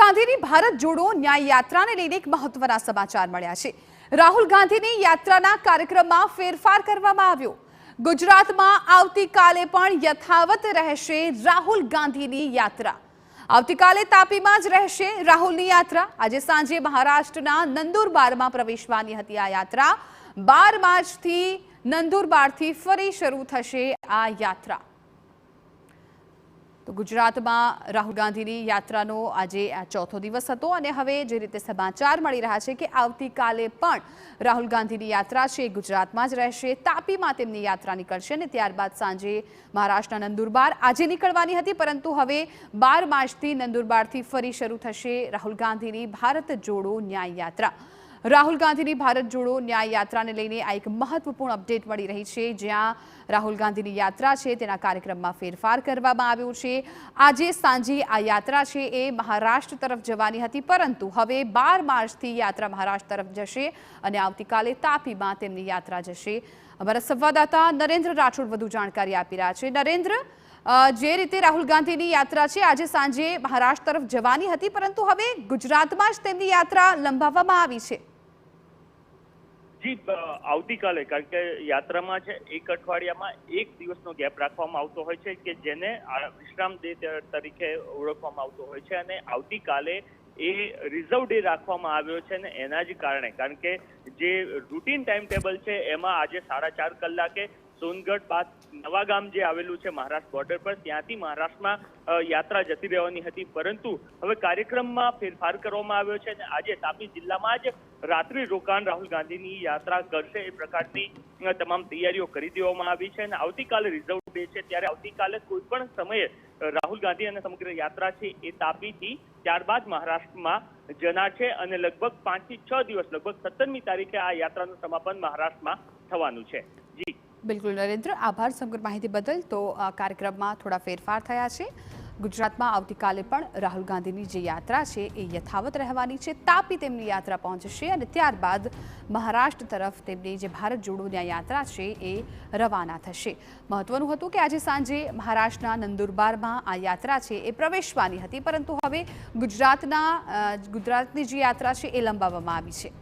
ગાંધીની ભારત જોડો ન્યાય યાત્રાને લઈને એક મહત્વના સમાચાર મળ્યા છે। રાહુલ ગાંધીની યાત્રાના કાર્યક્રમમાં ફેરફાર કરવામાં આવ્યો। ગુજરાતમાં આવતીકાલે પણ યથાવત રહેશે રાહુલ ગાંધીની યાત્રા। આવતીકાલે તાપીમાં જ રહેશે રાહુલની યાત્રા। આજે સાંજે મહારાષ્ટ્રના નંદુરબારમાં પ્રવેશવાની હતી આ યાત્રા। 12 માર્ચથી નંદુરબારથી ફરી શરૂ થશે આ યાત્રા। તો ગુજરાતમાં રાહુલ ગાંધીની યાત્રાનો આજે ચોથો દિવસ હતો અને હવે જે રીતે સમાચાર મળી રહ્યા છે કે આવતીકાલે પણ રાહુલ ગાંધીની યાત્રા છે ગુજરાતમાં જ રહેશે। તાપીમાં તેમની યાત્રા નીકળશે અને ત્યારબાદ સાંજે મહારાષ્ટ્રના નંદુરબાર આજે નીકળવાની હતી, પરંતુ હવે 12 માર્ચથી નંદુરબારથી ફરી શરૂ થશે રાહુલ ગાંધીની ભારત જોડો ન્યાય યાત્રા। રાહુલ ગાંધીની ભારત જોડો ન્યાય યાત્રાને લઈને આ એક મહત્વપૂર્ણ અપડેટ મળી રહી છે, જ્યાં રાહુલ ગાંધીની યાત્રા છે તેના કાર્યક્રમમાં ફેરફાર કરવામાં આવ્યો છે। આજે સાંજે આ યાત્રા છે એ મહારાષ્ટ્ર તરફ જવાની હતી, પરંતુ હવે 12 માર્ચથી યાત્રા મહારાષ્ટ્ર તરફ જશે અને આવતીકાલે તાપીમાં તેમની યાત્રા જશે। અમારા સંવાદદાતા નરેન્દ્ર રાઠોડ વધુ જાણકારી આપી રહ્યા છે। નરેન્દ્ર, જે રીતે રાહુલ ગાંધીની યાત્રા છે આજે સાંજે મહારાષ્ટ્ર તરફ જવાની હતી, પરંતુ હવે ગુજરાતમાં જ તેમની યાત્રા લંબાવવામાં આવી છે। જી, આવતીકાલે, કારણ કે યાત્રામાં છે એક અઠવાડિયામાં એક દિવસનો ગેપ રાખવામાં આવતો હોય છે કે જેને વિશ્રામ ડે તરીકે ઓળખવામાં આવતો હોય છે, અને આવતીકાલે એ રિઝર્વ ડે રાખવામાં આવ્યો છે અને એના જ કારણે, કારણ કે જે રૂટીન ટાઈમ ટેબલ છે એમાં આજે 4:30 કલાકે સોનગઢ બાદ નવાગામ જે આવેલું છે મહારાષ્ટ્ર બોર્ડર પર, ત્યાંથી મહારાષ્ટ્રમાં યાત્રા જતી રહેવાની હતી, પરંતુ હવે કાર્યક્રમમાં ફેરફાર કરવામાં આવ્યો છે અને આજે તાપી જિલ્લામાં જ રાત્રિ રોકાણ રાહુલ ગાંધીની યાત્રા કરશે એ પ્રકારની તમામ તૈયારીઓ કરી દેવામાં આવી છે। અને આવતીકાલે રિઝર્વ ડે છે, ત્યારે આવતીકાલે કોઈ પણ સમયે રાહુલ ગાંધી અને સમગ્ર યાત્રા છે એ તાપીથી ત્યારબાદ મહારાષ્ટ્રમાં જનાર છે અને લગભગ 5 થી 6 દિવસ, લગભગ 17મી તારીખે આ યાત્રાનું સમાપન મહારાષ્ટ્રમાં થવાનું છે। જી બિલકુલ નરેન્દ્ર, આભાર સમગ્ર માહિતી બદલ। તો આ કાર્યક્રમમાં થોડા ફેરફાર થયા છે। ગુજરાતમાં આવતીકાલે પણ રાહુલ ગાંધીની જે યાત્રા છે એ યથાવત રહેવાની છે। તાપી તેમની યાત્રા પહોંચશે અને ત્યારબાદ મહારાષ્ટ્ર તરફ તેમની જે ભારત જોડો ન્યાય યાત્રા છે એ રવાના થશે। મહત્વનું હતું કે આજે સાંજે મહારાષ્ટ્રના નંદુરબારમાં આ યાત્રા છે એ પ્રવેશવાની હતી, પરંતુ હવે ગુજરાતની જે યાત્રા છે એ લંબાવવામાં આવી છે।